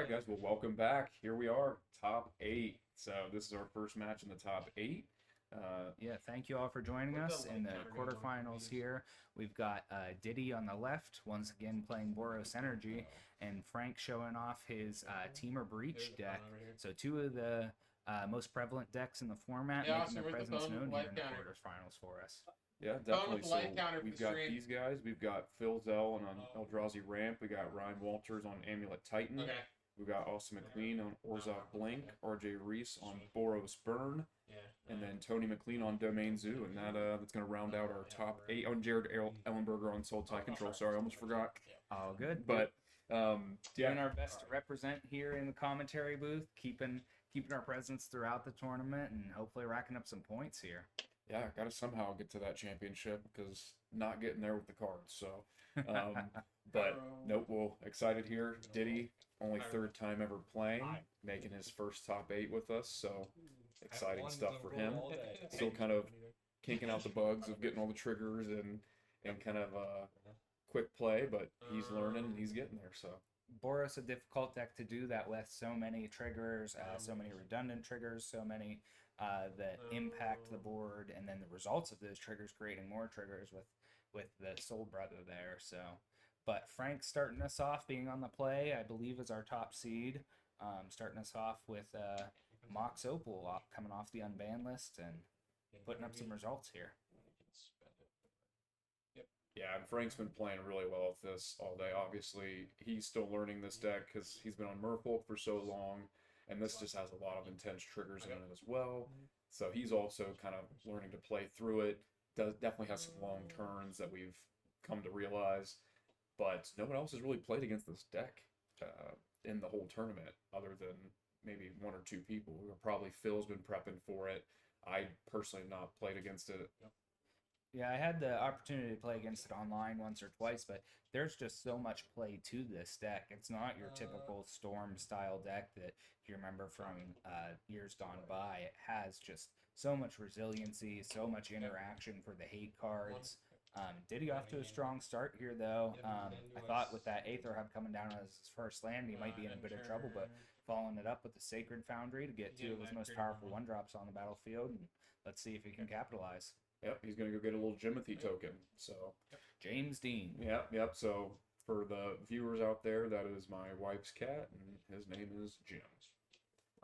right, guys. Well, welcome back. Here we are, top eight. So this is our first match in the top eight. Yeah, thank you all for joining us in the quarterfinals here. We've got Ditty on the left, once again playing Boros Energy, and Frank showing off his Temur Breach deck. So two of the most prevalent decks in the format, making their presence known here in the quarterfinals for us. Yeah, definitely. So we've got these guys. We've got Phil Zell on Eldrazi Ramp. We got Ryan Walters on Amulet Titan. Okay. We've got Austin McLean on Orzhov Blink. RJ Reese on Boros Burn. And then Tony McLean on Domain Zoo, and that's going to round out our top eight. On Jared Ellenberger on Soul Tie Control. Sorry, I almost forgot. All good. But doing our best to represent here in the commentary booth, keeping our presence throughout the tournament, and hopefully racking up some points here. Yeah, got to somehow get to that championship because not getting there with the cards. So, but nope, well, excited here. Ditty, only third time ever playing, making his first top eight with us. So exciting stuff for him. Still kind of kinking out the bugs of getting all the triggers and kind of quick play, but he's learning and he's getting there. So Boros, a difficult deck to do that with. So many triggers, so many redundant triggers, so many that impact the board, and then the results of those triggers creating more triggers with the Soul Brother there. So, but Frank's starting us off, being on the play, I believe, is our top seed. Starting us off with Mox Opal coming off the unbanned list and putting up some results here. yeah, and Frank's been playing really well with this all day. Obviously, he's still learning this deck because he's been on Merfolk for so long, and this just has a lot of intense triggers in it as well. So he's also kind of learning to play through it. Definitely has some long turns that we've come to realize, but no one else has really played against this deck in the whole tournament, other than maybe one or two people. Probably Phil's been prepping for it. I personally have not played against it. Yeah, I had the opportunity to play against it online once or twice, but there's just so much play to this deck. It's not your typical Storm style deck that you remember from years gone by. It has just so much resiliency, so much interaction for the hate cards. Ditty off to a strong start here, though. I thought with that Aether Hub coming down as his first land, he might be in a bit of trouble, but following it up with the Sacred Foundry to get two of his most powerful one-drops on the battlefield, and let's see if he can capitalize. Yep, he's going to go get a little Jimothy token. So James Dean. Yep. So for the viewers out there, that is my wife's cat, and his name is Jim.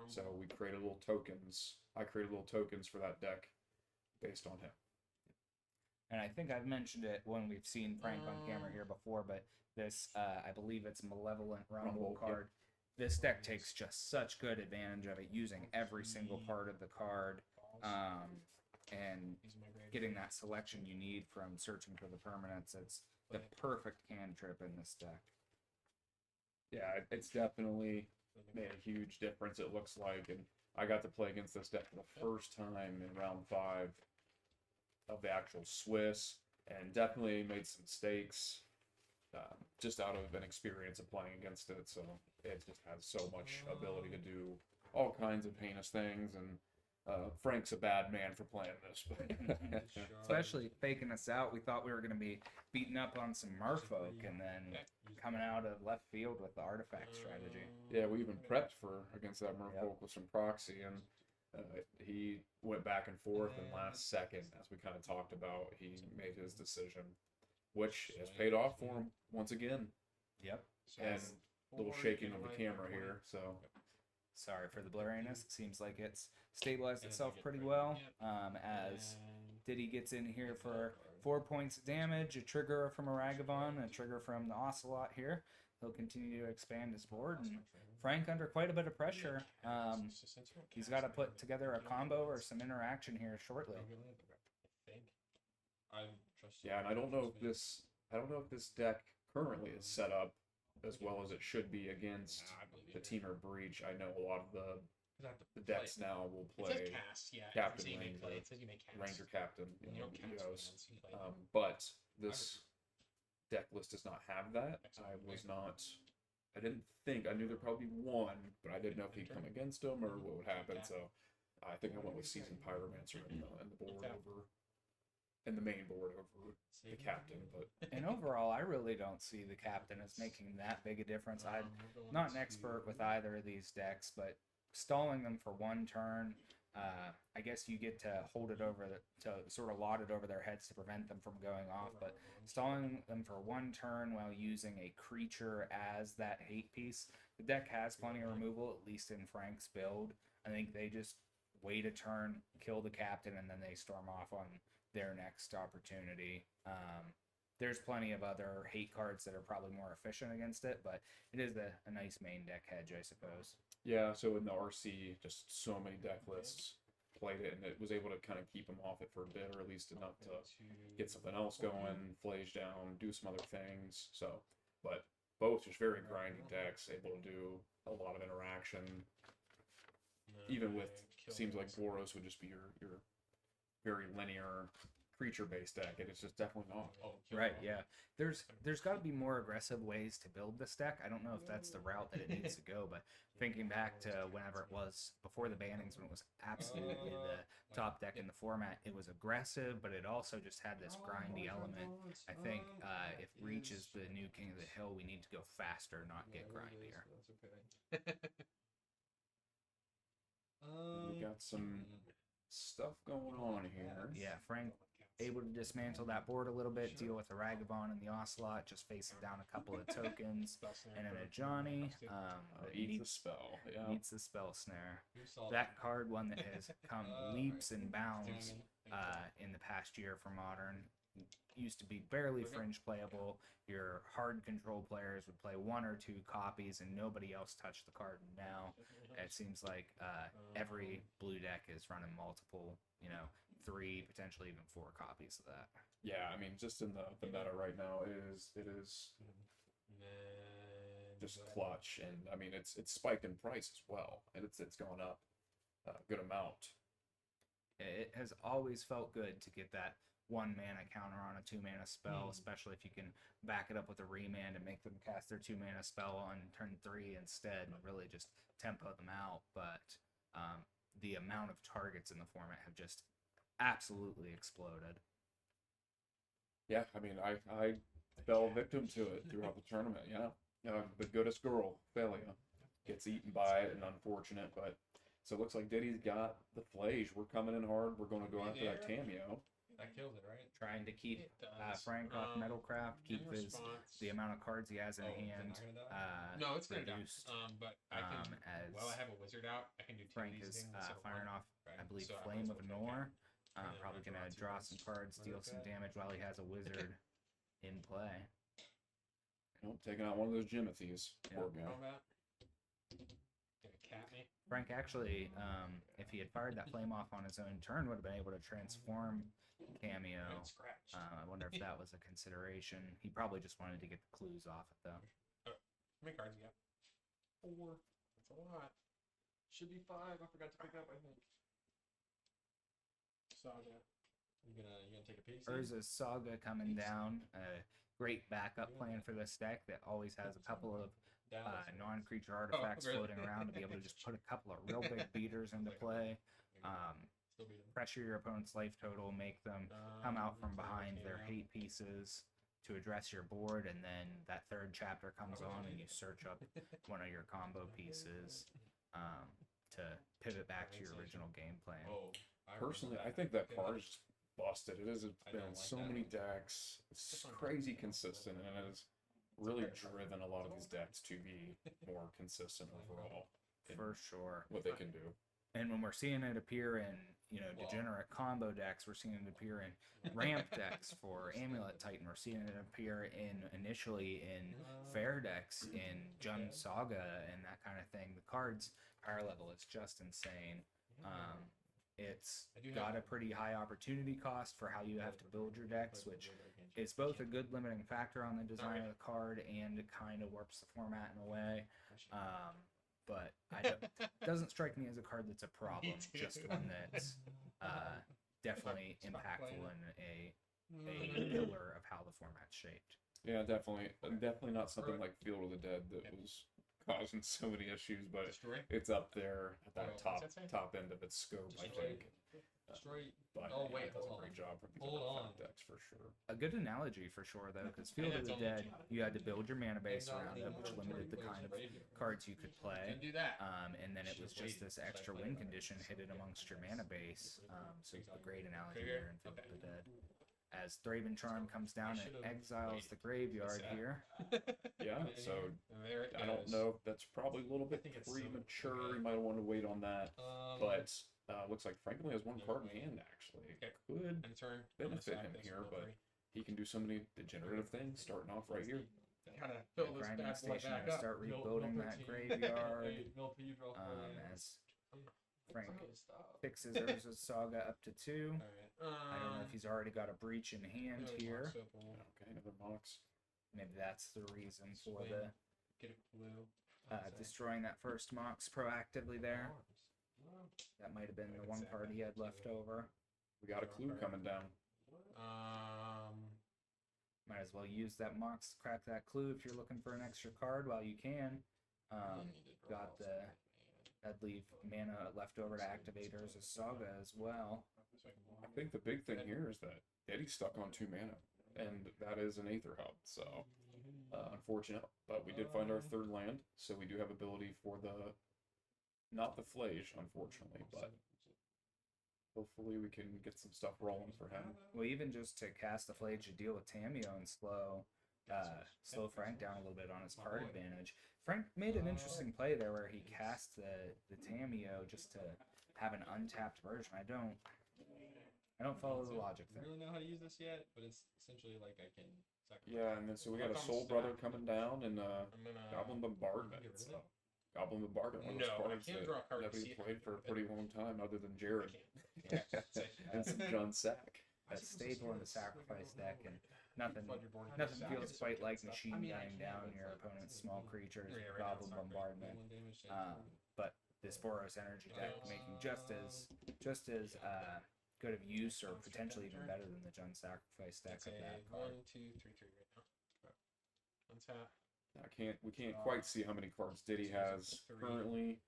So we created little tokens. I created little tokens for that deck based on him. And I think I've mentioned it when we've seen Frank on camera here before, but this, I believe it's Malevolent Rumble card. Yeah. This deck takes just such good advantage of it, using every single part of the card, and getting that selection you need from searching for the permanents. It's the perfect cantrip in this deck. Yeah, it's definitely made a huge difference, it looks like, and I got to play against this deck for the first time in round 5 of the actual Swiss, and definitely made some mistakes just out of an experience of playing against it. So it just has so much ability to do all kinds of heinous things, and Frank's a bad man for playing this. Especially faking us out. We thought we were going to be beating up on some Merfolk, and then coming out of left field with the artifact strategy. Yeah, we even prepped against that Merfolk with some proxy, and he went back and forth, and last second, as we kind of talked about, he made his decision, which has paid off for him once again. Yep. And a little shaking of the camera here, so sorry for the blurriness. It seems like it's stabilized itself pretty well. As Ditty gets in here for 4 points of damage, a trigger from a Ragavan, a trigger from the Ocelot here. He'll continue to expand his board, and Frank under quite a bit of pressure. He's got to put together a combo or some interaction here shortly. Yeah, and I don't know if this deck currently is set up as well as it should be against the Temur Breach. I know a lot of the decks now will play Captain Ranger Captain, EOS. But this deck list does not have that. I didn't think, I knew there probably one, but I didn't know if he'd come against him or what would happen. So I think I went with Seasoned Pyromancer in the board over and the main board over the captain. But And overall, I really don't see the captain as making that big a difference. I'm not an expert with either of these decks, but stalling them for one turn, I guess you get to hold it over to sort of lot it over their heads to prevent them from going off. But stalling them for one turn while using a creature as that hate piece, the deck has plenty of removal, at least in Frank's build. I think they just wait a turn, kill the captain, and then they storm off on their next opportunity. There's plenty of other hate cards that are probably more efficient against it, but it is a nice main deck hedge, I suppose. yeah, so in the RC, just so many deck lists played it, and it was able to kind of keep them off it for a bit, or at least enough to get something else going, flage down, do some other things. So, but both just very grindy decks, able to do a lot of interaction. Even with, seems like Boros would just be your very linear creature-based deck, and it's just definitely not. Right, yeah. There's got to be more aggressive ways to build this deck. I don't know if that's the route that it needs to go, but thinking back to whenever it was before the bannings, when it was absolutely the top deck in the format, it was aggressive, but it also just had this grindy element. I think if Reach is the new king of the hill, we need to go faster, not get grindier. We got some stuff going on here. Yeah, Frank able to dismantle that board a little bit, deal with the Ragavon and the Ocelot, just facing down a couple of tokens, and then a Johnny Eats the spell. Yeah. needs the spell snare. That card, one that has come leaps and bounds in the past year for Modern, used to be barely fringe playable. Your hard control players would play one or two copies and nobody else touched the card. Now it seems like every blue deck is running multiple, 3, potentially even 4 copies of that. Yeah, I mean, just in the meta right now, it is just clutch, and I mean, it's spiked in price as well, and it's gone up a good amount. It has always felt good to get that 1 mana counter on a 2 mana spell, especially if you can back it up with a remand and make them cast their 2 mana spell on turn 3 instead, and really just tempo them out. But the amount of targets in the format have just absolutely exploded. Yeah, I mean, I fell victim to it throughout the tournament. Yeah, the goodest girl, Thalia, gets eaten by it, and unfortunate. But so it looks like Ditty's got the flage. We're coming in hard. We're going to go after that cameo. That kills it, right? Trying to keep Frank off Metalcraft, keep the amount of cards he has in hand no, it's gonna die. reduced. But I can. As While I have a wizard out, I can do 2 Frank of these is things. firing off, right? I believe, So I Flame of might as well Nor. and then Probably I gonna draw draw 2 some cards, deal some damage while he has a wizard in play. Oh, taking out one of those Jimothy's. Yeah. Poor guy. Combat. Gonna cat me. Frank actually, if he had fired that flame off on his own turn, would have been able to transform Cameo. And scratch. I wonder if that was a consideration. He probably just wanted to get the clues off it, though. How many cards you got? 4. That's a lot. Should be 5. I forgot to pick up, I think. Saga. You gonna take a piece? Urza's Saga coming down. A great backup plan for this deck that always has a couple of non-creature artifacts really? floating around to be able to just put a couple of real big beaters into play. Still beat him. Pressure your opponent's life total, make them come out from behind their hate pieces to address your board, and then that third chapter comes on and you search up one of your combo pieces to pivot back to your original game plan. Personally, I think that card is just busted. It has been in so many decks. It's crazy consistent, and it has really driven a lot of these decks to be more consistent overall. For sure. What they can do. And when we're seeing it appear in, degenerate combo decks, we're seeing it appear in ramp decks for Amulet Titan. We're seeing it appear initially in fair decks, in Jund Saga and that kind of thing. The card's power level is just insane. It's got a pretty high opportunity cost for how you have to build your decks, which is both a good limiting factor on the design of the card and it kind of warps the format in a way. But it doesn't strike me as a card that's a problem, just one that's definitely impactful and a pillar of how the format's shaped. Yeah, definitely not something like Field of the Dead that was causing so many issues, but it's up there at that top end of its scope, I think. Straight. But Oh, yeah, wait, it does a hold great on. job for these Hold artifact on. decks for sure. A good analogy for sure, though, because Field of that's the only Dead, 2. you had to build your mana base And around it, which not limited the kind of cards you could play. Didn't do that. And then it was just this extra win condition hidden amongst your mana base. So a great analogy there in Field of the Dead. As Thraben Charm comes down and exiles the graveyard here. Yeah, so there it I don't goes. know. That's probably a little bit think it's premature. okay. You might want to wait on that. But But looks like Frank only has one card in hand, actually. Okay. Could in turn, benefit him here, but he can do so many degenerative things starting off right here. Gotta fill this Grinding bad boy Station back to up. start rebuilding that graveyard. As Frank fixes Urza's Saga up to 2. I don't know if he's already got a breach in hand here. Okay, another Mox. Maybe that's the reason for the Get a clue. destroying that first Mox proactively there. That might have been the one card he had left over. We got a clue coming down. Might as well use that Mox to crack that clue if you're looking for an extra card while you can. Got the... That'd leave mana left over to activate Urza's Saga as well. I think the big thing here is that Ditty's stuck on 2 mana, and that is an Aether Hub, so unfortunate. But we did find our 3rd land, so we do have ability for the, not the Flage, unfortunately, but hopefully we can get some stuff rolling for him. Well, even just to cast the Flage to deal with Tamiyo and slow Frank down a little bit on his card advantage. Frank made an interesting play there where he cast the Tamiyo just to have an untapped version. I don't follow the logic I there. don't really know how to use this yet, but it's essentially like I can sacrifice. Yeah, and then so we got a Soul Brother coming down and Goblin Bombardment. Goblin Bombardment, one of those No, I cards can't that draw a card to nobody see it. played for a pretty long time other than Jared Yeah. and some John Sack. A staple in the sacrifice deck, and nothing feels quite like machine gunning down your opponent's small creatures with Goblin Bombardment. But this Boros energy deck making just as good of use, or potentially even better than the Jund Sacrifice deck of that card. 1, 2, 3, 3 right now. Untap. We can't quite see how many cards Ditty has currently,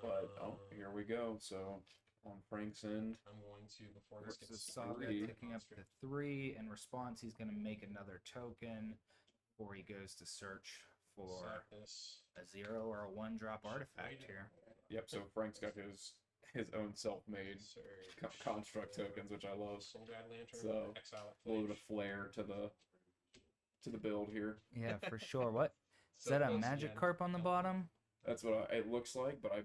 but here we go. So on Frank's end, I'm going to, before this Versus gets Saga 3. ticking up to 3. In response, he's going to make another token before he goes to search for sack this. a 0 or a 1-drop artifact here. yep. So Frank's got his own self-made Surge. construct tokens, which I love. Soul Guide Lantern. So, Exile A little bit Flage. of flair to the build here. Yeah, for sure. What? Is So that a close magic again. carp on the bottom? That's what it looks like, but I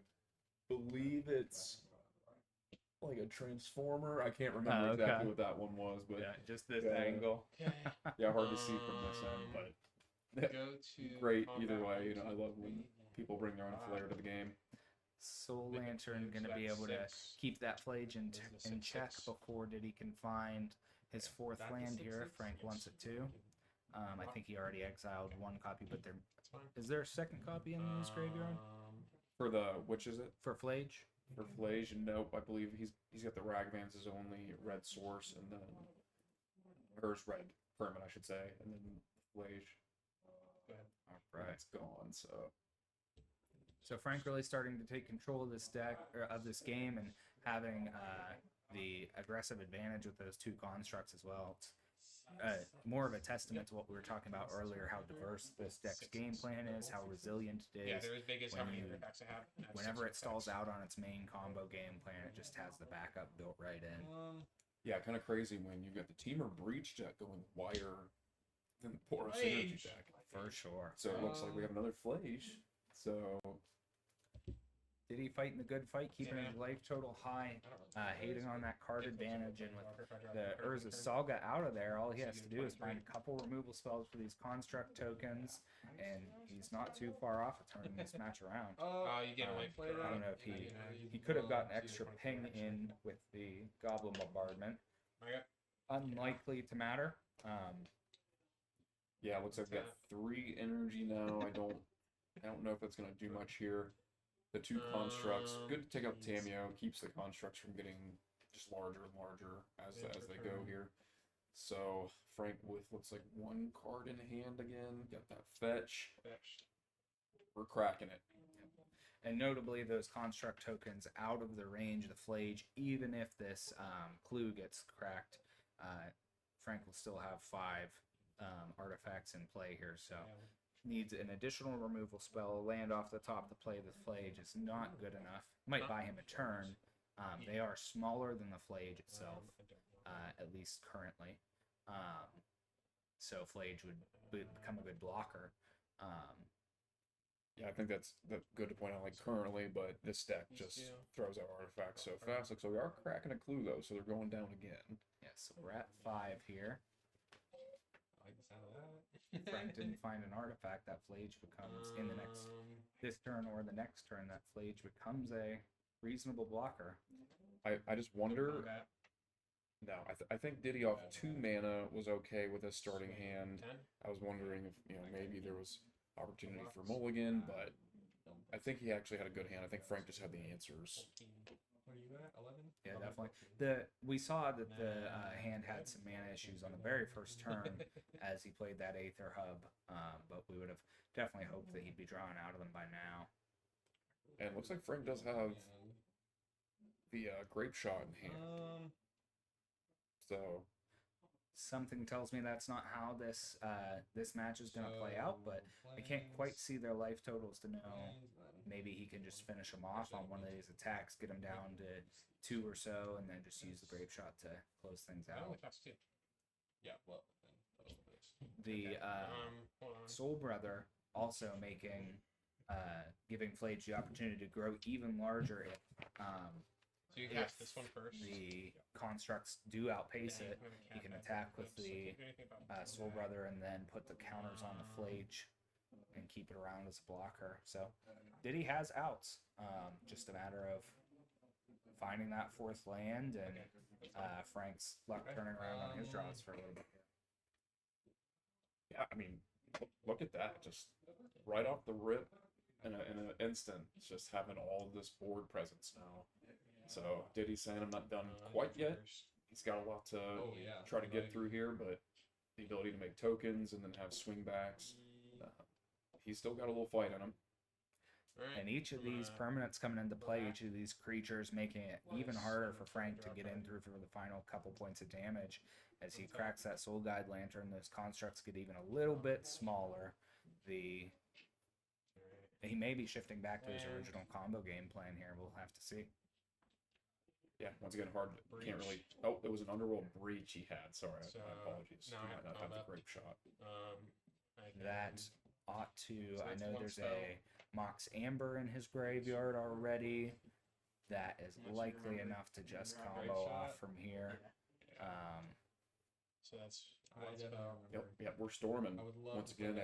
believe it's like a transformer. I can't remember Oh, okay. exactly what that one was, but just this Yeah. angle. Okay. yeah, hard to see from this end. But Go to great combat either way. You know, I mode. love when people bring their own flair to the game. Soul Lantern going to be able to keep that Flage in check before Ditty can find his 4th land here if Frank wants it to. I think he already exiled 1 copy, but That's fine. is there a 2nd copy in his graveyard For the which is it? for Flage? For Flage, nope. I believe he's got the Ragvan's as only red source, and then hers red permanent, I should say, and then Flage. Go ahead. All right. It's gone. So Frank really starting to take control of this deck, or of this game, and having the aggressive advantage with those 2 constructs as well. It's more of a testament to what we were talking about earlier, how diverse this deck's game plan is, how resilient it Yeah, is. they're as big as how when many you- artifacts I have. I have Whenever 6 it stalls artifacts. out on its main combo game plan, it just has the backup built right in. Yeah, kind of crazy when you've got the Temur Breach deck going wider than the Boros Energy Flage. deck. For sure. So it looks like we have another Flage. So Ditty fighting the good fight, keeping his life total high, hating on that card advantage, and with the Urza Saga out of there, all he has to do is find a couple removal spells for these construct tokens, and he's not too far off of turning this match around. You get away from I don't know if he could have gotten extra ping in with the Goblin Bombardment. Unlikely to matter. yeah, it looks like we've got 3 energy now. I don't know if that's gonna do much here. The 2 constructs, good to take out Tamiyo, keeps the constructs from getting just larger and larger as they go here. So Frank with looks like 1 card in hand again. Got that fetch. We're cracking it. And notably, those construct tokens out of the range of the Flage, even if this clue gets cracked, Frank will still have 5 artifacts in play here. So needs an additional removal spell, land off the top to play the Flage is not good enough. Might buy him a turn. They are smaller than the Flage itself, at least currently. So Flage would become a good blocker. Yeah, I think that's good to point out. Like currently, but this deck just throws out artifacts so fast. Like, so we are cracking a clue though, so they're going down again. Yeah, so we're at 5 here. I like the sound of that. Frank didn't find an artifact. That Flage becomes in the next this turn or the next turn. That Flage becomes a reasonable blocker. I just wonder. Combat. No, I think Ditty off 2 mana was okay with his starting hand. 10. I was wondering if maybe there was opportunity for mulligan, but I think he actually had a good hand. I think Frank just had the answers. 14. What are you at? 11? Yeah, 11, definitely. We saw that the hand had some mana issues on the very first turn as he played that Aether Hub, but we would have definitely hoped that he'd be drawing out of them by now. And it looks like Frank does have the grape shot in hand. So something tells me that's not how this this match is going to play out, but I can't quite see their life totals to know. Maybe he can just finish him off on one of these attacks, get him down to 2 or so, and then just use the grape shot to close things out. Yeah, well, The Soul Brother also giving Flage the opportunity to grow even larger if so you cast this one first. The constructs do outpace it. You can attack with the Soul Brother and then put the counters on the Flage and keep it around as a blocker. So Ditty has outs. Just a matter of finding that 4th land and Frank's luck turning around on his draws for a little bit. yeah, I mean, look at that, just right off the rip in an instant, just having all of this board presence now. So Ditty's saying I'm not done quite yet. He's got a lot to try to get through here, but the ability to make tokens and then have swing backs, he's still got a little fight in him. And each of these permanents coming into play, each of these creatures making it even harder for Frank to get in through for the final couple points of damage. As he cracks that Soul Guide Lantern, those constructs get even a little bit smaller. He may be shifting back to his original combo game plan here. We'll have to see. Yeah, once again, hard. Can't really. Oh, it was an Underworld Breach he had. Sorry, So, my apologies. He now might not have the grape shot. That ought to. I know there's a Mox Amber in his graveyard already. That is likely enough to just combo off from here. So that's Yep, we're storming. Once again,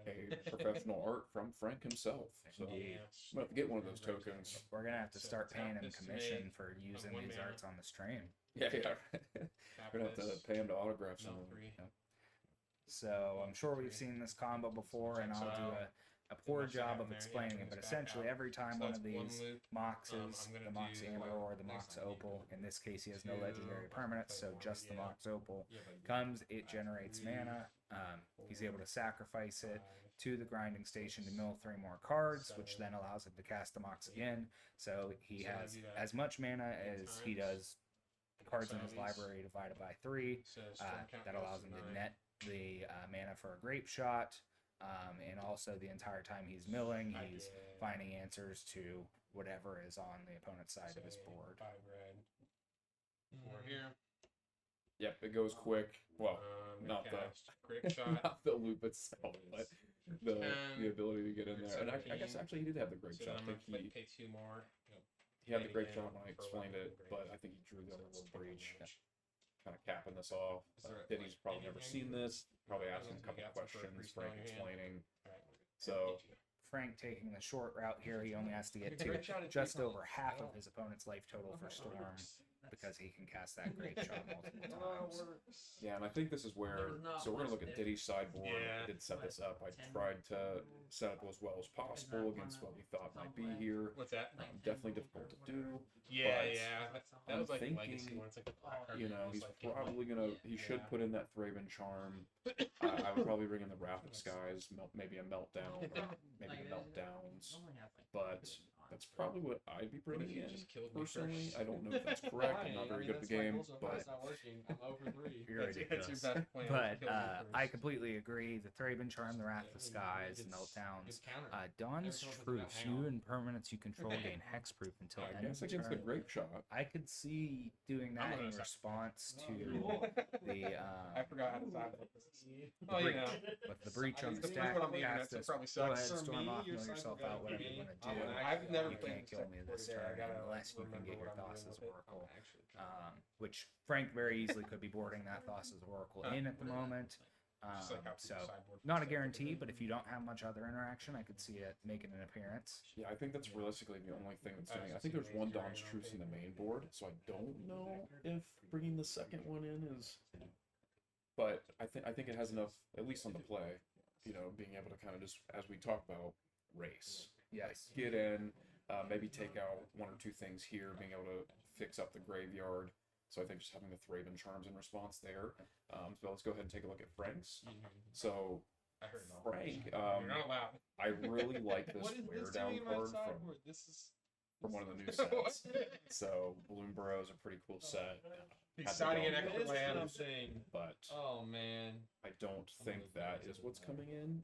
a professional art from Frank himself. So Indeed. I'm gonna have to get one of those tokens. We're gonna have to start paying him commission for using these arts on the stream. Yeah. We're gonna have to pay him to autograph some of them. So I'm sure we've seen this combo before, and I'll do a poor job of explaining it. But essentially, every time one of these Moxes, the Mox Amber or the Mox Opal, in this case he has no legendary permanents, so just the Mox Opal comes, it generates mana. He's able to sacrifice it to the grinding station to mill 3 more cards, which then allows him to cast the Mox again. So he has as much mana as he does cards in his library divided by 3. That allows him to net the mana for a grape shot. And also the entire time he's milling, he's finding answers to whatever is on the opponent's side of his board. 5 red. 4 here. Yep, it goes quick. Well, not grape shot. not the loop itself, but the ability to get in there. And I guess actually he did have the grape shot. I think he pay 2 more. he had the grape shot when I explained it, but I think he drew the Underworld Breach. Kind of capping this off. Ditty's probably never seen this. Probably asking a couple questions, Frank explaining. So Frank taking the short route here. He only has to get to just over half of his opponent's life total for Storm. because he can cast that great shot multiple times. Yeah, and I think this is where, so we're going to look at Ditty's sideboard. Yeah. I did set this up. I tried to set up as well as possible against what we thought might be here. What's that? Definitely difficult to do. Yeah, but yeah. That I'm was like thinking, legacy when it's like the black card. You know, it's he's like, probably going to, he should put in that Thraben Charm. I would probably bring in the Wrath of Skies, maybe a Meltdown, or maybe the Meltdowns. But that's probably what I'd be bringing in. Personally, I don't know if that's correct. I'm not very good at the game, but it's not working. I'm over 3. You're That's your ridiculous. best plan. But Kill me I first. completely agree. The Thraben Charm, the Wrath of Skies, Meltdowns, Dawn's Truce. You and permanents you control gain hexproof until I end guess of against the turn. Grape Shot. I could see doing that in response to the I forgot how to sign this. the Oh, breach. you know. With the breach on the That's stack, what I'm aiming at, cast so it this. probably Go ahead, sucks. storm off, Your mill sign yourself forgot out, whatever me. you want to do. I've never You played can't kill me this there. turn I gotta unless you can remember get your what I'm doing Thassa's with it. Oracle. I'm actually Which Frank very easily could be boarding that Thassa's Oracle in at the moment. just like how So people sideboard not a stuff. guarantee, but if you don't have much other interaction, I could see it making an appearance. Yeah, I think that's realistically the only thing that's doing it. I think there's one Dawn's Truce in the main board, so I don't know if bringing the second one in is. But I think it has enough, at least on the play, you know, being able to kind of just, as we talk about, race. Yes. Get in, maybe take out one or two things here, being able to fix up the graveyard. So I think just having the Thraben Charms in response there. So let's go ahead and take a look at Frank's. So I heard it all. Frank, You're not allowed. I really like this What is wear this down doing in my card sideboard? This is from one of the new What? sets. So Bloom Burrow is a pretty cool set, exciting an Had to extra go. land. This I'm saying. but Oh man. I don't think that is what's coming in.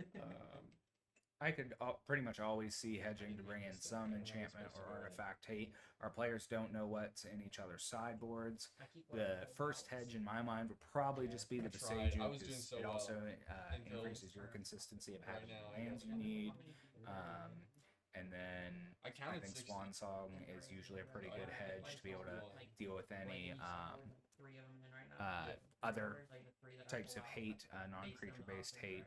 I could pretty much always see hedging to bring in some enchantment or artifact hate. Our players don't know what's in each other's sideboards. The first hedge in my mind would probably just be the Visage, I was doing because so it well also until increases your consistency of having now, the lands you need. And then I I counted think 60. Swan Song is usually a pretty good hedge to be able to deal with any other types of hate, non-creature based hate.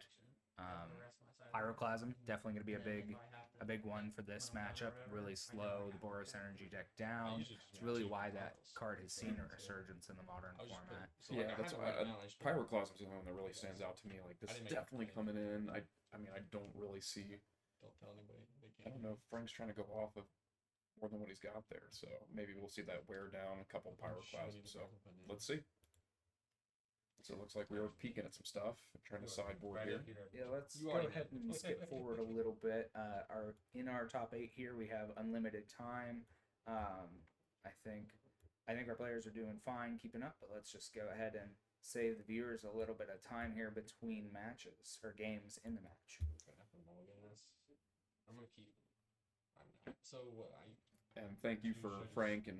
Pyroclasm definitely going to be a big one for this matchup. Really slow the Boros energy deck down. It's really why that card has seen a resurgence in the modern format. Yeah, that's why Pyroclasm is the only one that really stands out to me. Like this is definitely coming in. I mean, I don't really see. Don't tell anybody. They I don't know if Frank's trying to go off of more than what he's got there. So maybe we'll see that wear down a couple Pyroclasms. So let's see. So it looks like we were peeking at some stuff, trying to sideboard here. Yeah, let's You go already ahead know. and skip forward a little bit. In our top 8 here, we have unlimited time. I think our players are doing fine keeping up, but let's just go ahead and save the viewers a little bit of time here between matches or games in the match. I'm gonna keep. So what? And thank you for Frank and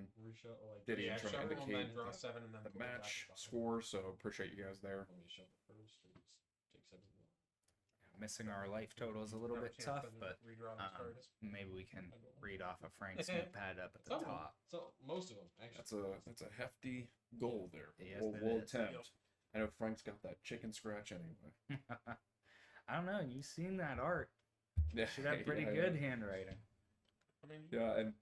Ditty Yeah, trying to shuffle and then indicate draw 7 and then the pull it back match to 5. score. So appreciate you guys there. Let me shuffle first. Or just take 7 as well. Missing our life total is a little bit tough, but redraw those cards. maybe we can read off of Frank's notepad up at the Some of them. top. So most of them actually. That's a hefty goal there. Yes, we'll it is. attempt. I know Frank's got that chicken scratch anyway. I don't know. You've seen that art. Yeah, Should have pretty yeah, good handwriting. I mean, Yeah, and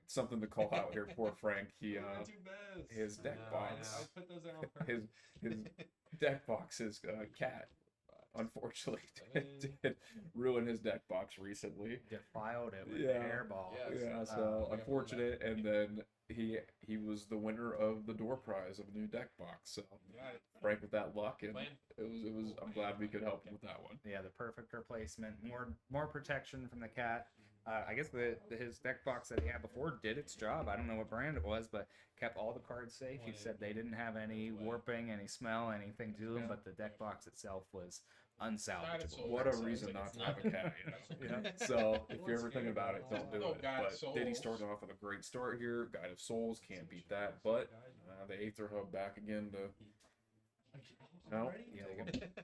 something to call out here. Poor Frank. He not too bad. his deck No, box. I put those there on purpose. his deck box, his cat, unfortunately did ruin his deck box recently. Defiled it with Yeah. a hairball. Yeah. Yeah, so I got unfortunate. And then he was the winner of the door prize of a new deck box. So Got it. Frank with that luck, and Plan. it was. I'm glad we could help him with that one. Yeah, the perfect replacement. More protection from the cat. I guess his deck box that he had before did its job. I don't know what brand it was, but kept all the cards safe. He said they didn't have any warping, any smell, anything to them, but the deck box itself was unsalvageable. What a reason not to have a cat, you know? So if you're ever thinking about it, don't do it. But Ditty started off with a great start here. Guide of Souls, can't beat that. But the Aether Hub back again to. No, Yeah,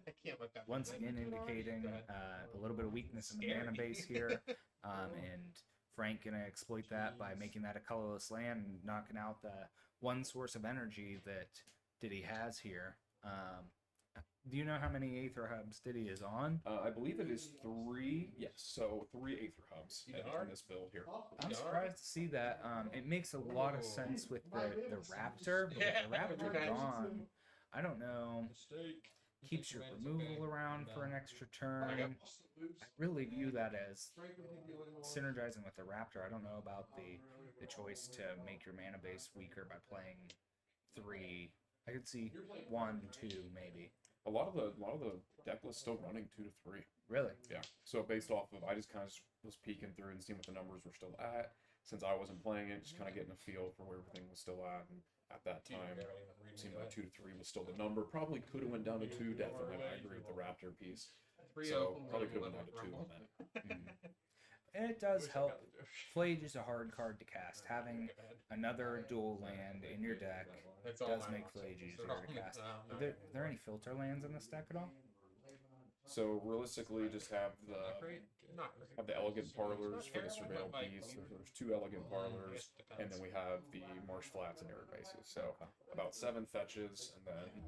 I can't let that. once again indicating a little bit of weakness in the mana base here, and Frank gonna exploit that by making that a colorless land and knocking out the one source of energy that Ditty has here. Do you know how many Aether Hubs Ditty is on? I believe it is 3. Yes, so 3 Aether Hubs in this build here. I'm surprised to see that. It makes a lot of sense with the Raptor, but with the Raptor gone, I don't know. Keeps your removal around for an extra turn. I really view that as synergizing with the Raptor. I don't know about the choice to make your mana base weaker by playing 3. I could see 1, 2, maybe. A lot of the deck list still running 2 to 3. Really? Yeah. So based off of, I just kind of was peeking through and seeing what the numbers were still at. Since I wasn't playing it, just kind of getting a feel for where everything was still at. And at that time, it seemed like 2 to 3 was still the number. Probably could have went down to 2. Definitely, I agree with the Raptor piece. So probably could have went down to 2 on that. And it does help. Flage is a hard card to cast. Having another dual land in your deck does make Flage easier to cast. Are there any filter lands in this deck at all? So realistically, just have the elegant parlors for the surveil piece. There's 2 elegant parlors, and then we have the marsh flats and arid bases. So about 7 fetches, and then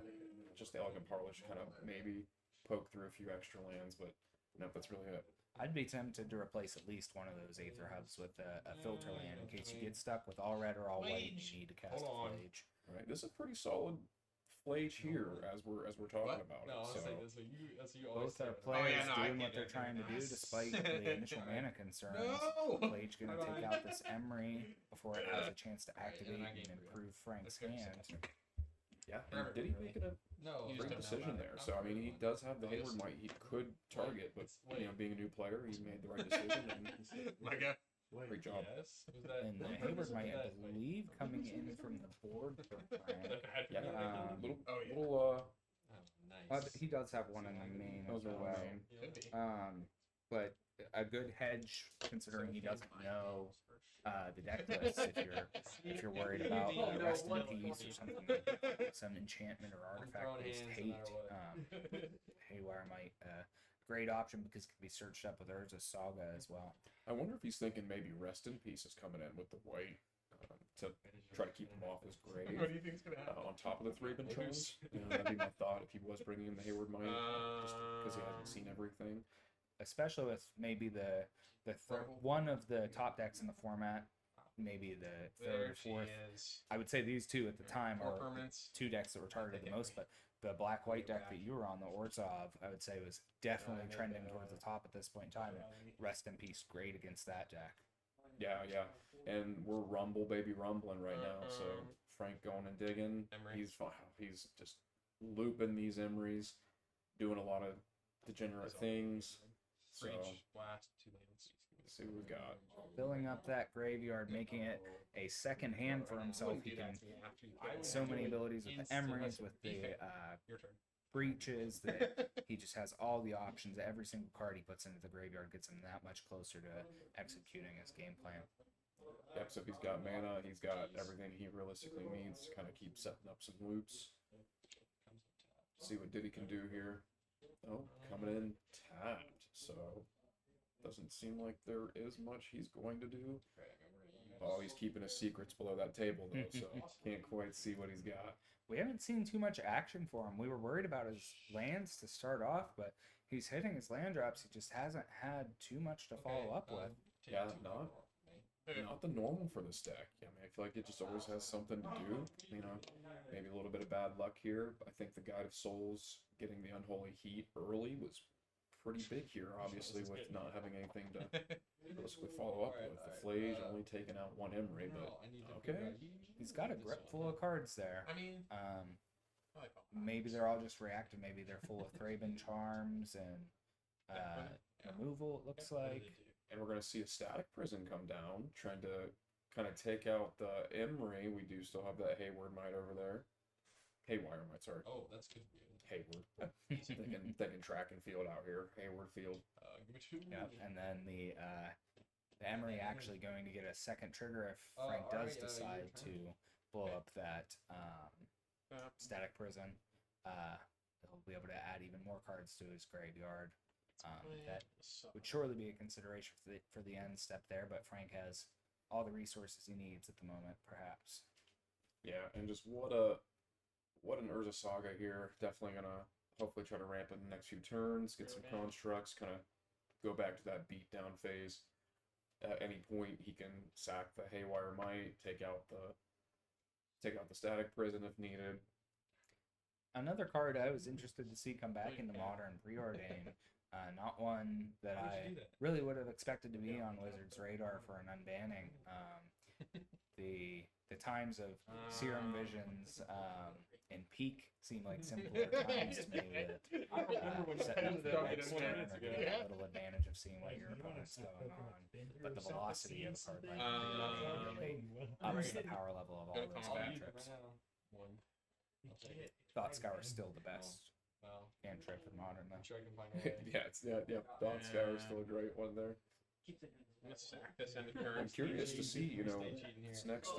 just the elegant parlors to kind of maybe poke through a few extra lands, but no, that's really it. I'd be tempted to replace at least one of those Aether Hubs with a filter land in case you get stuck with all red or all white and you need to cast a Flage. All right, this is a pretty solid Flage here as we're talking about it. So both our players doing what they're trying to do despite the initial mana concerns. Flage gonna take out this Emery before it has a chance to activate and improve Frank's hand. Yeah, and did he make a great decision there? So I mean, he does have the Hayward Might. He could target, but you know, being a new player, he made the right decision. And great job. And the Hayward Might, I believe, coming in from the board for Frank. Yeah, He does have one in the main as well. But a good hedge, considering he doesn't know the deck list. If you're worried about Rest in Peace or something, like some enchantment or artifact-based hate, Haywire Might great option because it can be searched up with Urza Saga as well. I wonder if he's thinking maybe Rest in Peace is coming in with the white to try to keep him off his grave. What do you think's gonna happen? On top of the 3 Ventrons. That'd be my thought if he was bringing in the Hayward Might, just because he hasn't seen everything. Especially with maybe the one of the top decks in the format, maybe the third or fourth. I would say these 2 at the time are 2 decks that were targeted the most, but the black-white deck that you were on, the Orzhov, I would say was definitely trending towards the top at this point in time. Rest in Peace, great against that deck. Yeah. And we're rumbling right now. So Frank going and digging. He's just looping these Emerys, doing a lot of degenerate things. So Blast 2 lands. Let's see what we've got. Filling up that graveyard, making it a second hand for himself. He can get so many abilities with the Emerys, with the breaches, that he just has all the options. Every single card he puts into the graveyard gets him that much closer to executing his game plan. Yep, so if he's got mana, he's got everything he realistically needs to kind of keep setting up some loops. See what Ditty can do here. Oh, coming in tapped. So doesn't seem like there is much he's going to do. Oh, he's keeping his secrets below that table though, so can't quite see what he's got. We haven't seen too much action for him. We were worried about his lands to start off, but he's hitting his land drops. He just hasn't had too much to follow up with. Yeah, not the normal for this deck. I mean, I feel like it just always has something to do. You know, maybe a little bit of bad luck here. I think the Guide of Souls getting the Unholy Heat early was pretty big here, obviously, with not having anything to basically follow up with. The Flage only taking out 1 Emery, but okay. He's got a grip full of cards there. Maybe they're all just reactive. Maybe they're full of Thraben Charms and removal, it looks like. And we're going to see a Static Prison come down, trying to kind of take out the Emery. We do still have that Hayward Might over there. Haywire Might, sorry. Oh, that's good. Hayward. thinking track and field out here. Hayward Field. Give me 2. Yep, and then the Emery actually going to get a second trigger if Frank does decide to blow up that Static Prison. He'll be able to add even more cards to his graveyard. That would surely be a consideration for the end step there, but Frank has all the resources he needs at the moment, perhaps. Yeah, and just what an Urza Saga here. Definitely gonna hopefully try to ramp in the next few turns, get some constructs, kind of go back to that beatdown phase. At any point, he can sack the Haywire Might, take out the Static Prison if needed. Another card I was interested to see come back into Modern Preordain. Not one that I really would have expected to be on Wizards' radar for an unbanning. The times of Serum Visions and Peak seem like simpler times to me. That I remember when setting up you the started next 20 turn minutes or ago. getting that little advantage of seeing what your opponent's going on. But the velocity of a card like Preordain really ups the power level of all Go those combat. cantrips. One. I'll take it. Thought Scour is still the best Well, cantrip in Modern, I'm though. sure I can find a way. yeah. Dot Scour is still a great one there. I'm gonna sack this end of turn. I'm curious to see, this next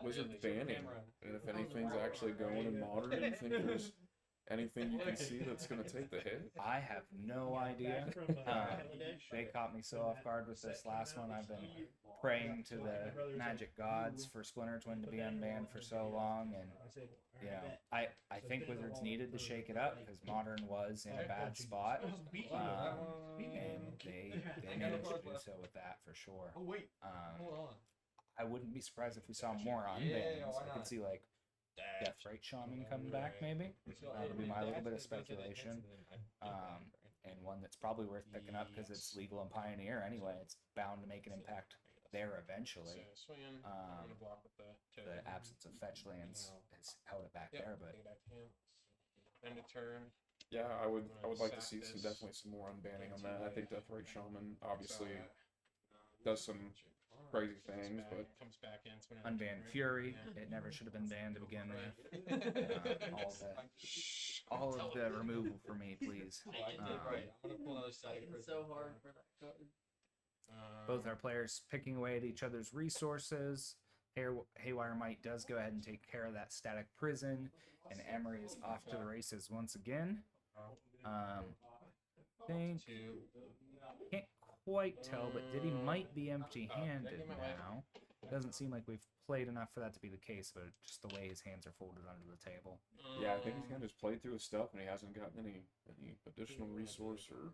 Wizard banning, and if anything's actually going in Modern. Do you think there's anything you can see that's going to take the hit? I have no idea. They caught me so off guard with this last one. I've been praying to the magic gods for Splinter Twin to be unbanned for so long, and I think Wizards needed to shake it up because Modern was in a bad spot, and they managed to do so with that for sure. Oh wait, hold on. I wouldn't be surprised if we saw more unbannings. I could see like Death Right Shaman coming back maybe. That'll be my little bit of speculation. And one that's probably worth picking up because it's legal and Pioneer anyway. It's bound to make an impact there eventually. The absence of fetch lands has held it back there, but end of turn. Yeah, I would like to see definitely some more unbanning on that. I think Death Right Shaman obviously does some crazy things, but comes back in. Unbanned Fury, it never should have been banned to begin with. All of the removal for me, please. I'm gonna pull another side. It's so hard for that card. Both our players picking away at each other's resources. Haywire Might does go ahead and take care of that Static Prison, and Emery is off to the races once again. Think can't quite tell, but Ditty might be empty-handed now. Doesn't seem like we've played enough for that to be the case, but just the way his hands are folded under the table. yeah, I think he's kind of just played through his stuff, and he hasn't gotten any additional resource or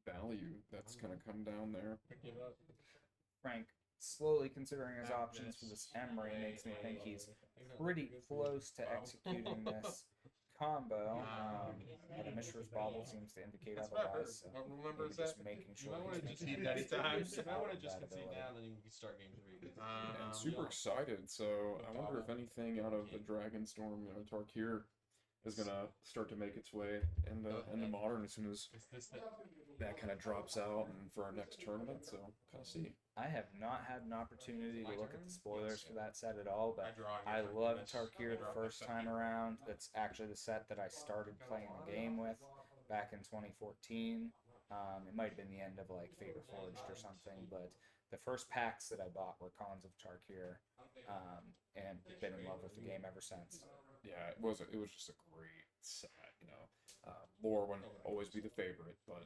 value that's kind of come down there. Frank, slowly considering his options for this Emery, makes me think he's pretty close to executing this combo. But a Mishra's Bauble seems to indicate otherwise. So Remember maybe just making sure I want to he's just making see the that best use time. I out want to of just that concede ability. now, and then you can start game 3. And super excited, so I wonder if anything out of the Dragonstorm, Tarkir is gonna start to make its way into Modern as soon as that kind of drops out and for our next tournament. So kind of see. I have not had an opportunity to look at the spoilers for that set at all, but I loved Tarkir the first time around. That's actually the set that I started playing the game with back in 2014. It might have been the end of like Fate Reforged or something, but the first packs that I bought were Cons of Tarkir, and been in love with the game ever since. Yeah, it was just a great set. Lore wouldn't always be the favorite, but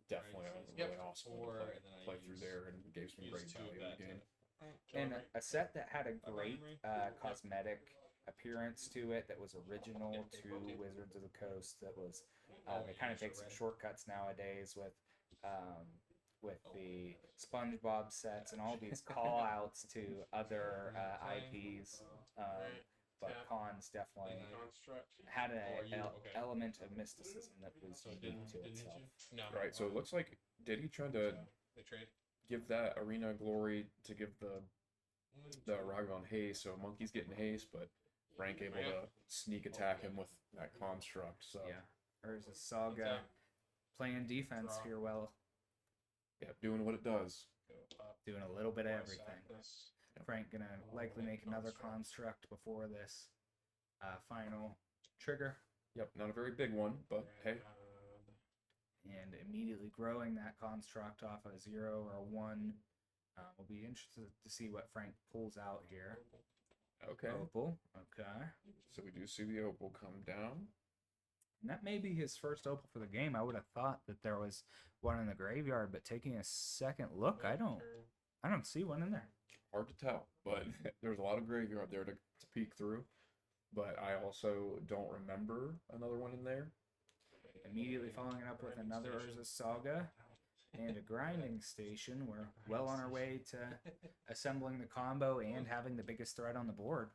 definitely a really awesome one to play through there and gave some great value in the game. And a set that had a great cosmetic appearance to it that was original to Wizards of the Coast. That was they kind of take some shortcuts nowadays with the SpongeBob sets and all these call outs to other IPs. But Cons definitely had an element of mysticism that was unique to itself. Right, so it looks like Ditty tried to give that Arena Glory to give the Ragavan haste, so Monkey's getting haste, but Frank able to sneak attack him with that construct. So yeah, there's a Saga playing defense here well. Yeah, doing what it does. Doing a little bit of everything. Frank gonna likely make another construct before this final trigger. Yep, not a very big one, but hey. And immediately growing that construct off a 0 or a 1. We'll be interested to see what Frank pulls out here. Okay. Opal. Okay. So we do see the Opal come down. And that may be his first Opal for the game. I would have thought that there was one in the graveyard, but taking a second look, I don't see one in there. Hard to tell, but there's a lot of graveyard there to peek through. But I also don't remember another one in there. Immediately following it up with another Urza Saga and a grinding station. We're well on our way to assembling the combo and having the biggest threat on the board.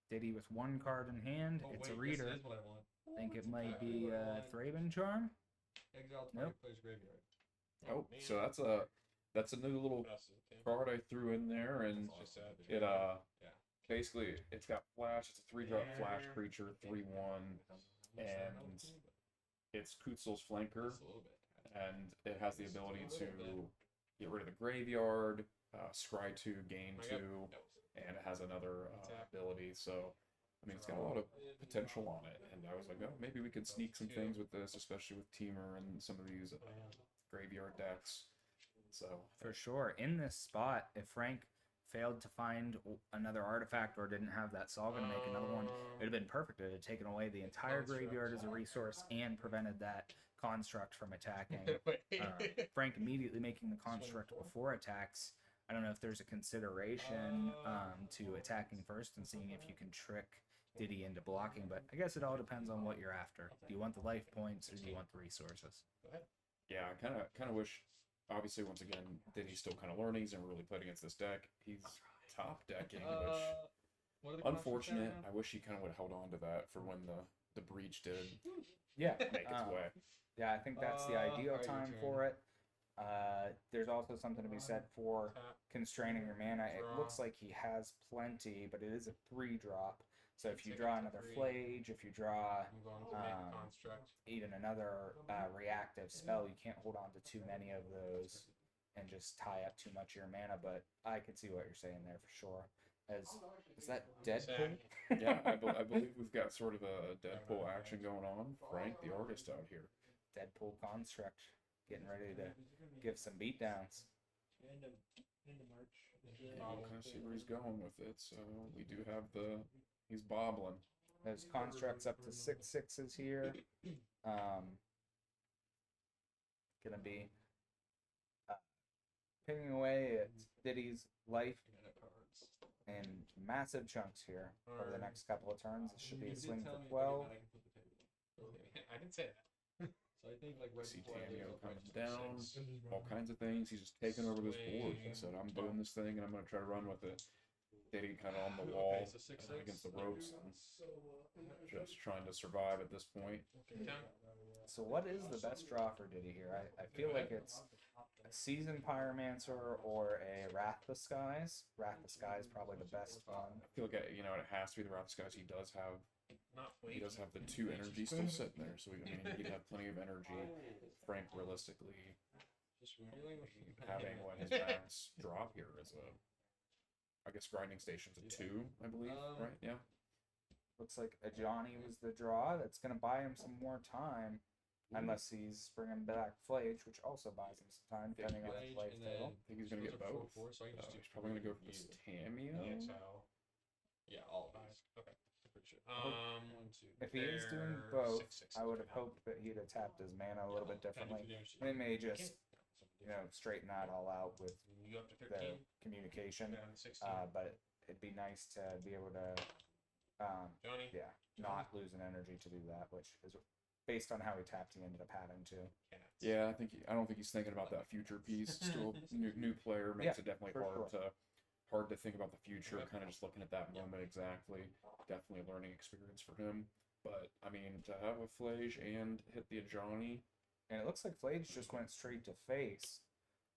Ditty with one card in hand. Oh, It's wait, a reader. This is what I want. I think it might be Thraben Charm. Exile Nope. player's graveyard. Oh, man. so that's a new little card I threw in there, and It's just sad. it Yeah. basically it's got flash. It's a 3-drop flash creature, 3/1, and it's Kutzel's flanker, Just a little bit. and it has the ability to get rid of the graveyard, scry 2, gain 2, and it has another ability. So I mean, it's got a lot of potential on it, and I was like, oh, maybe we could sneak some things with this, especially with Temur and some of these graveyard decks. So For sure. In this spot, if Frank failed to find another artifact or didn't have that Saga to make another one, it would have been perfect. It would have taken away the entire graveyard as a resource and prevented that construct from attacking. Frank immediately making the construct before attacks. I don't know if there's a consideration to attacking first and seeing if you can trick Ditty into blocking, but I guess it all depends on what you're after. Do you want the life points or do you want the resources? yeah, I kind of wish. Obviously, once again, Ditty's still kind of learning. He's never really played against this deck. He's top decking, which unfortunate. I wish he kind of would have held on to that for when the breach did Yeah, make its way. yeah, I think that's the ideal alright, your time turn. for it. There's also something to be said for constraining your mana. It looks like he has plenty, but it is a 3-drop. So if you draw another Flage, if you draw Move on to make construct. even another reactive spell, you can't hold on to too many of those and just tie up too much of your mana. But I could see what you're saying there for sure. Is that Deadpool? Yeah, I believe we've got sort of a Deadpool action going on. Frank, the artist out here. Deadpool construct, getting ready to give some beatdowns. End of March. I'll kind of see where he's going with it. So we do have he's bobbling. There's constructs up to 6/6s here. Gonna be pinging away at Ditty's life in massive chunks here over the next couple of turns. It should be a swing for 12. I didn't say that. So I think like right See before I Tamio did, comes like, down, six. all kinds of things. He's just taking over this board. He said, I'm doing this thing and I'm going to try to run with it. Ditty kind of on the wall Okay, so 6/6. against the ropes and just trying to survive at this point. Okay, 10. So what is the best draw for Ditty here? I feel like it's a Seasoned Pyromancer or a Wrath the Skies. Wrath the Skies probably the best one. I feel like, it has to be the Wrath Skies. He does have Not He wait. does have the 2 energy still sitting there, so I mean he'd have plenty of energy. Frank realistically Just dealing with having when his max drop here is I guess grinding station's a 2, I believe, right? Yeah. Looks like a Johnny was the draw. That's going to buy him some more time. Unless he's bringing back Flage, which also buys him some time, depending on his life total. I think he's going to get both. So I can just do He's probably going to go for this Tamio. exile. Yeah, all of these. Okay. Pretty sure. If he is doing both, I would have hoped that he'd have tapped his mana a little bit differently. They may just, straighten that all out with You up to the 13. communication. Down to 16. But it'd be nice to be able to, Johnny. not lose an energy to do that, which is based on how he tapped, he ended up having to. Cats. Yeah, I don't think he's thinking about that future piece. Still, new player makes it definitely for hard to think about the future. Kind of just looking at that moment exactly. Definitely a learning experience for him. But I mean, to have a Flage and hit the Johnny. And it looks like Flage just went straight to face.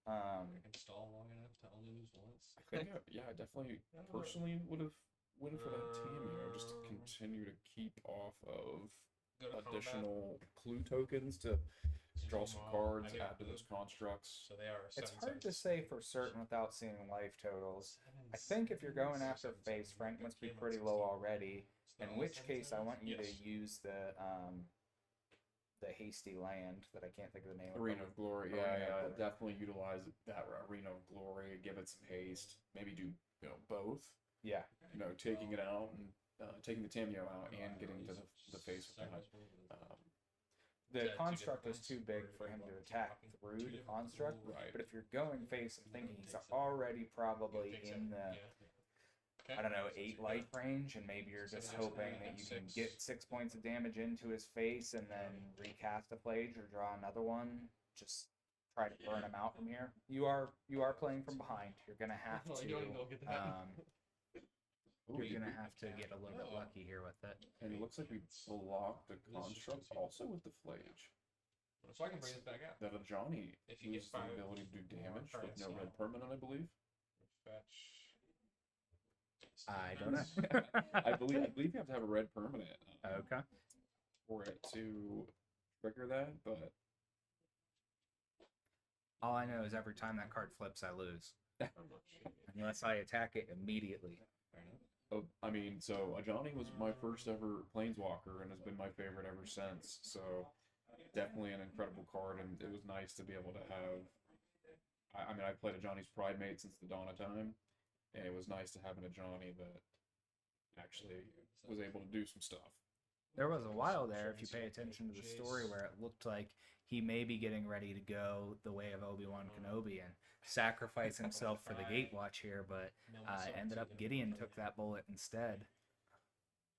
I can stall long enough to only lose once. I think, I definitely personally would have went for that Tamio just to continue to keep off of Go to additional clue tokens to draw some cards, add to those constructs. So they are. It's hard to say for certain without seeing life totals. I think if you're going after face, Frank must be pretty low already. In which case, I want you to use the hasty land that I can't think of the name of. Arena of Glory, Arena of Glory. definitely utilize that Arena of Glory, give it some haste, maybe do both. Yeah, Taking it out and taking the Tamio out and getting to the face with that. the construct is too big for him to attack through the construct. Right. But if you're going face, I'm thinking he's already probably in the I don't know, 8 life range, and maybe you're just hoping that you can get 6 points of damage into his face and then recast a Plage or draw another one. Just try to burn him out from here. You are playing from behind. You're gonna have Well, to you don't even look at that. you're gonna have to get a little bit lucky here with it. And it looks like we blocked the construct also with the Flage. So I can bring this back out. That Ajani If you get loses the 5 ability to do damage more with no cards, red permanent, I believe. Fetch. I don't know. I believe you have to have a red permanent Okay. for it to trigger that, but All I know is every time that card flips, I lose. Unless I attack it immediately. I mean, so Ajani was my first ever Planeswalker and has been my favorite ever since. So definitely an incredible card, and it was nice to be able to have. I mean, I've played Ajani's Pridemate since the dawn of time, and it was nice to have an Ajani that actually was able to do some stuff. There was a while there, if you pay attention to the story, where it looked like he may be getting ready to go the way of Obi-Wan Kenobi and sacrifice himself for the Gatewatch here, but ended up Gideon took that bullet instead.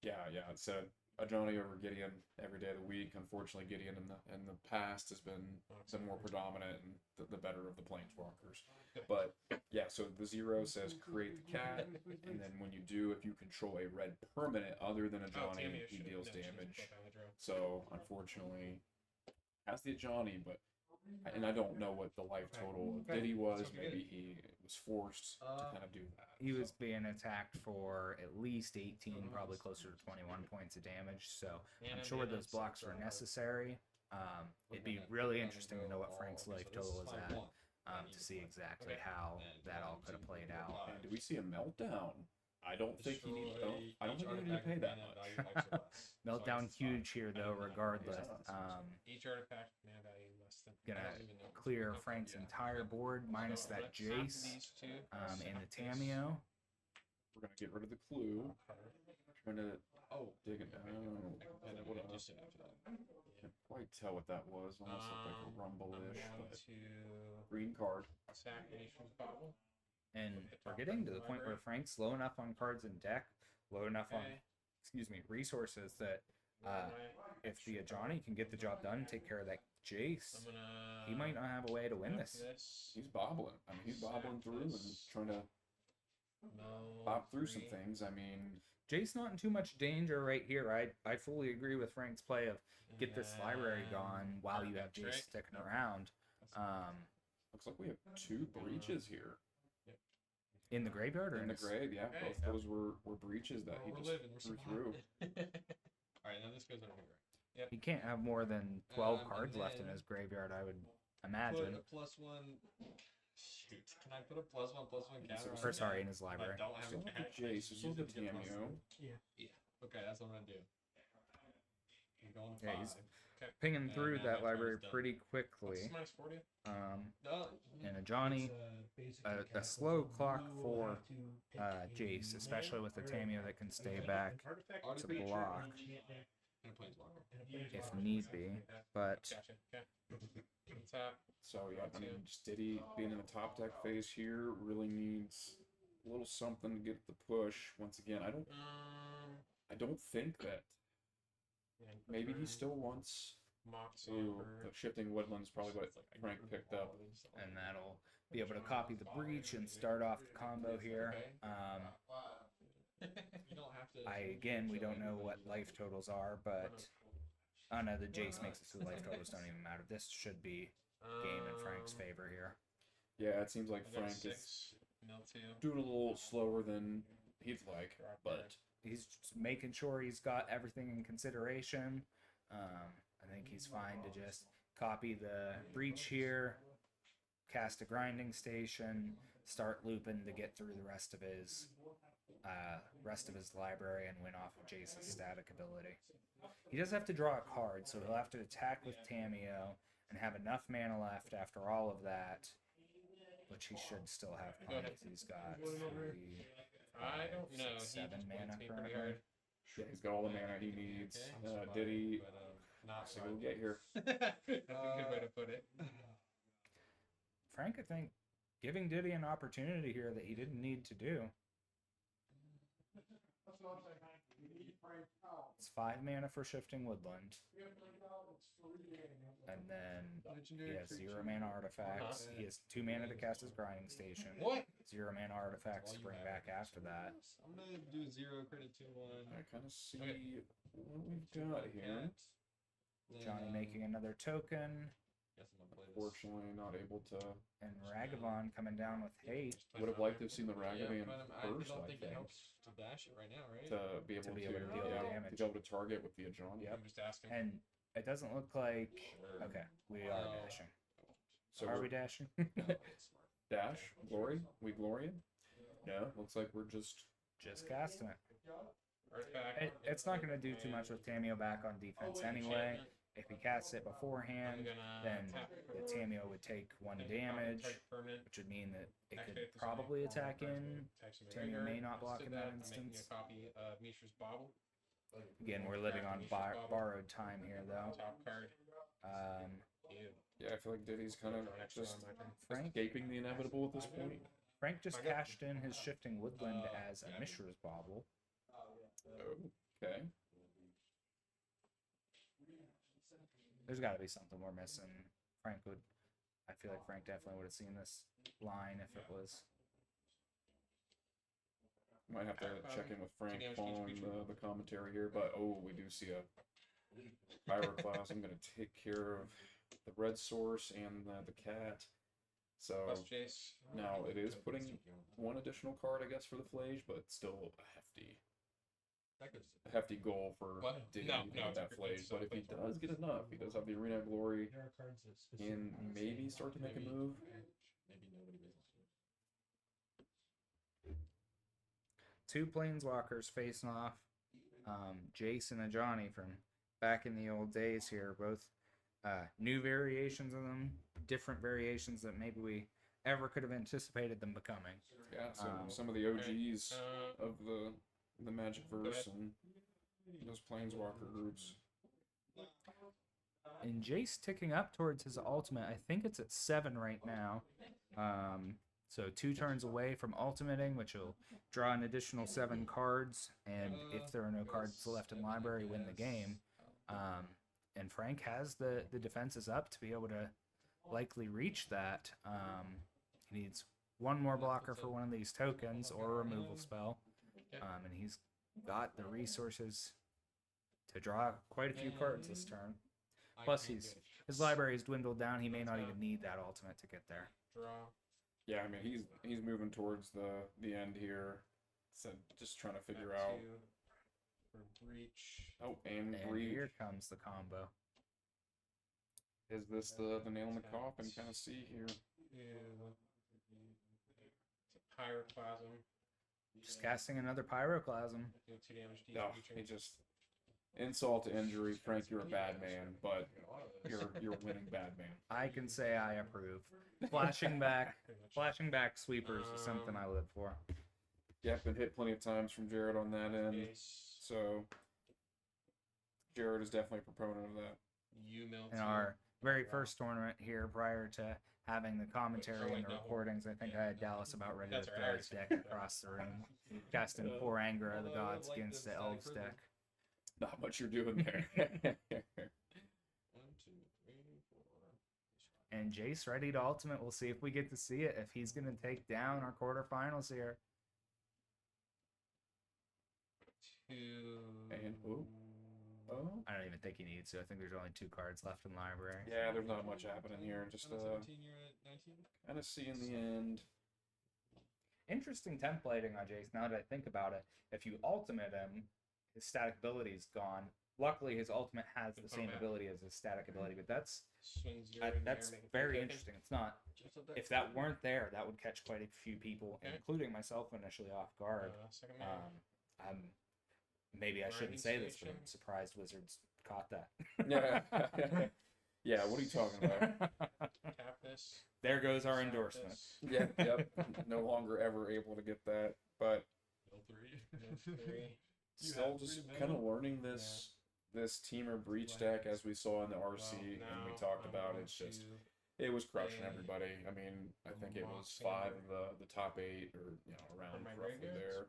Yeah, it said Ajani over Gideon every day of the week. Unfortunately, Gideon in the past has been the more predominant and the better of the Planeswalkers. But yeah, so the 0 says create the cat, and then when you do, if you control a red permanent other than Ajani, he deals damage. So unfortunately, has the Ajani, but and I don't know what the life total of Ditty was. Maybe he was forced to kind of do that. He was being attacked for at least 18, probably closer to 21 points of damage. So I'm sure those blocks were necessary. It'd be really interesting to know what Frank's life total is at, to see exactly how that all could have played out. And do we see a meltdown? I don't think he needed. I don't think he needed to pay that much. Meltdown huge here though, regardless. Each artifact mana value less than. Gonna clear Frank's entire board minus that Jace and the Tameo. We're gonna get rid of the clue. Trying to dig it down. Can't quite tell what that was. Almost looked like a rumble-ish, but green card. And we're getting to the point where Frank's low enough on cards in deck, low enough on, resources that if the Ajani can get the job done, take care of that Jace, he might not have a way to win this. He's bobbling. I mean, he's bobbling through and trying to bob through some things. I mean, Jace not in too much danger right here. I fully agree with Frank's play of get this library gone while you have Jace sticking around. Looks like we have 2 breaches here. In the graveyard or in the grave? Yeah, both those were breaches that he just threw through. Alright, now this goes over here. Yep. He can't have more than 12 cards left in his graveyard, I would imagine. Put a +1. Shoot, can I put a +1/+1 counter on Or sorry, in his library. I don't have Still a have the Jace, still have the Tameo. Yeah. Okay, that's what I'm gonna do. I'm going to Yeah, 5. he's Okay. pinging through now that my library turn's done. pretty What's quickly. this minus 40? Um, No. and a Johnny, a slow clock for Jace, Jace, especially with the Tameo that can stay back to block And a Planeswalker. if need be. But Gotcha. Okay. Tap. So yeah, I mean, just Ditty being in the top deck phase here really needs a little something to get the push. Once again, I don't think that maybe he still wants. Ooh, the shifting woodlands probably what Frank picked up. and that'll be able to copy the breach and start off the combo here. We don't know what life totals are, but oh no, the Jace makes it so the life totals don't even matter. This should be game in Frank's favor here. Yeah, it seems like Frank is doing a little slower than he'd like, but He's just making sure he's got everything in consideration. I think he's fine to just copy the breach here, cast a grinding station, start looping to get through the rest of his library and win off of Jace's static ability. He does have to draw a card, so he'll have to attack with Tameo and have enough mana left after all of that, which he should still have plenty. He's got 3, 5, 6, 7 mana currently. yeah, he's got all the mana he needs. Ditty, so we'll get here. That's a good way to put it. Frank, I think, giving Ditty an opportunity here that he didn't need to do. It's 5 mana for Shifting Woodland. And then he has 0 mana artifacts. He has 2 mana to cast his Grinding Station. What? 0 mana artifacts to bring back after that. I'm gonna do 0 credit 2-1. I kind of see what we've got here. Johnny making another token. Guess I'm gonna play this. Fortunately, not able to. And Ragavan coming down with hate Would have liked to have seen the Yeah, Ragavan but I first, don't I think it think, helps to dash it right now, right? to be able to, deal yeah, damage. to be able to target with the Ajani. Yep. I'm just asking. And it doesn't look like. Okay, we are dashing. So Are we're- we dashing? dash glory? We glory? No, looks like we're just. Just casting it. Artifact. It's not going to do too much with Tameo back on defense anyway. If he casts it beforehand, then the Tameo would take 1 damage, which would mean that it could probably attack in. Tameo may not block in that instance. A copy of Mishra's Bauble. Again, we're living on borrowed time here, though. Top card. Ew. Yeah, I feel like Ditty's kind of just Frank escaping the inevitable at this point. Frank just cashed in his Shifting Woodland as a Mishra's Bauble. Okay. There's got to be something we're missing. Frank would. I feel like Frank definitely would have seen this line if it was. Might have to check in with Frank following the commentary here, but we do see a Pyroclast. I'm going to take care of the red source and the cat. So Plus Jace. now it is putting 1 additional card, I guess, for the Flage, but still a hefty goal for What? Ditty No, with that Flage. But if he does get enough, he does have the Arena of Glory There are cards that and specifically maybe start to make a move. Maybe nobody business. 2 planeswalkers facing off. Jason and Johnny from back in the old days here. Both new variations of them, different variations that maybe we ever could have anticipated them becoming. Yeah, so some of the OGs of the Magic verse and those Planeswalker groups. And Jace ticking up towards his ultimate. I think it's at 7 right now. So 2 turns away from ultimating, which will draw an additional 7 cards. And if there are no cards left in library, win the game. And Frank has the defenses up to be able to likely reach that. He needs 1 more blocker for one of these tokens or a removal spell. And he's got the resources to draw quite a few cards this turn. Plus, his library has dwindled down. He may not even need that ultimate to get there. Draw. Yeah, I mean he's moving towards the end here. So just trying to figure out. For breach. Oh, and And breach. here comes the combo. Is this the nail in the coffin? Kind of see here. Ew. It's a Pyroclasm. Just casting another Pyroclasm. Do 2 damage to each No, creature. he just insult to injury. Frank, you're a bad man, but you're winning bad man. I can say I approve. Flashing back sweepers is something I live for. Yep, been hit plenty of times from Jared on that end. Jace. So Jared is definitely a proponent of that. You melt. In our very first tournament here, prior to having the commentary and the recordings, I think I had Dallas about ready to That's throw right. his deck across the room, casting 4 Anger of the Gods against the Elves deck. Not much you're doing there. 1, 2, 3, 4. And Jace ready to ultimate. We'll see if we get to see it. If he's going to take down our quarterfinals here. 2. And oh, I don't even think he needs to. I think there's only 2 cards left in library. yeah, there's not much happening here. Just 17, you're at 19. kind of seeing the end. Interesting templating on Jace. Now that I think about it, if you ultimate him, his static ability is gone. Luckily, his ultimate has the same ability as his static ability, but that's Swings zero in that's there, make it very okay. interesting. It's not. If that weren't there, that would catch quite a few people, Okay. including myself, initially off guard. Second man. I'm maybe I shouldn't say this, but I'm Grinding surprised Wizards caught that. Yeah. Yeah, what are you talking about? Tap this. There goes our tap endorsement. this, Yep, yep. No longer ever able to get that, but Mill 3. Mill 3. You still have just 3 kind of mana? learning this Teamer Breach deck as we saw in the RC and we talked about. It's just It was crushing Yeah. everybody. I mean, I think it was Moxie 5 of the top 8, or around my roughly graveyards? there.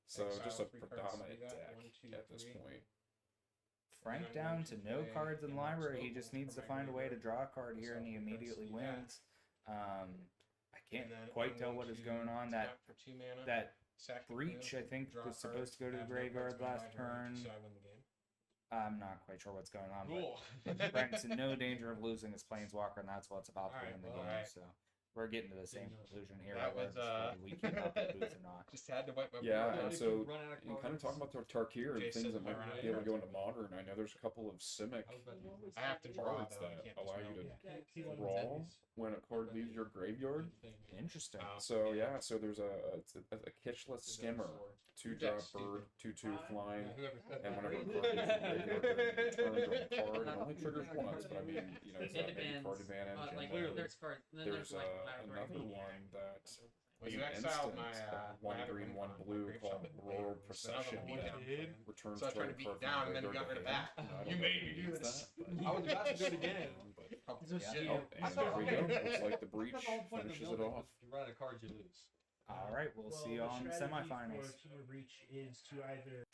So Exile just a 3 cards to predominant do that. deck 1, 2, at this 3. point. Frank I'm down going to to no play cards in a library. Mox He just Noble needs to from my find a way to graveyard. draw a card here, and he So immediately cards to do that. wins. I can't And then quite I'm tell going what is to going on. tap for 2 mana. That Sack the breach, clue, I think, draw was a supposed to go card, to the add no cards graveyard to my last library, turn. So I win the game. I'm not quite sure what's going on, Cool. but Frank's in no danger of losing his Planeswalker, and that's what's about to Alright, win the well, game. alright. So we're getting to the same conclusion here, That was, regardless of whether we keep up with boots or not. Just had to wipe my Yeah, board. and so you kind of talking about the Tarkir and Jay things says that might we're be able to go into running out. modern. I know there's a couple of Simic I have to draw cards though. I that can't allow just you know. to draw when a card leaves your graveyard. Interesting. So yeah, so there's a kitchless skimmer, 2-drop bird, 2/2 flying, and whenever a card leaves your graveyard, turn draw a card. It only triggers once, but I mean, it's It maybe depends. card advantage. Like And then there's cards. Then there's there's like laboratory another media. one that Well, is you an exiled instant, my 1 green, 1 blue called Rural Procession that returns So I tried to target beat card you down, from and then you got graveyard rid of to hand. that. I don't You know made if me it do needs this. that, I was about to do it again. but- Oh, Yeah. shit. Oh, and there we go. Looks like the breach finishes it off. You run out of cards, you lose. All right, we'll see you on the strategy semifinals. for Temur Breach is to either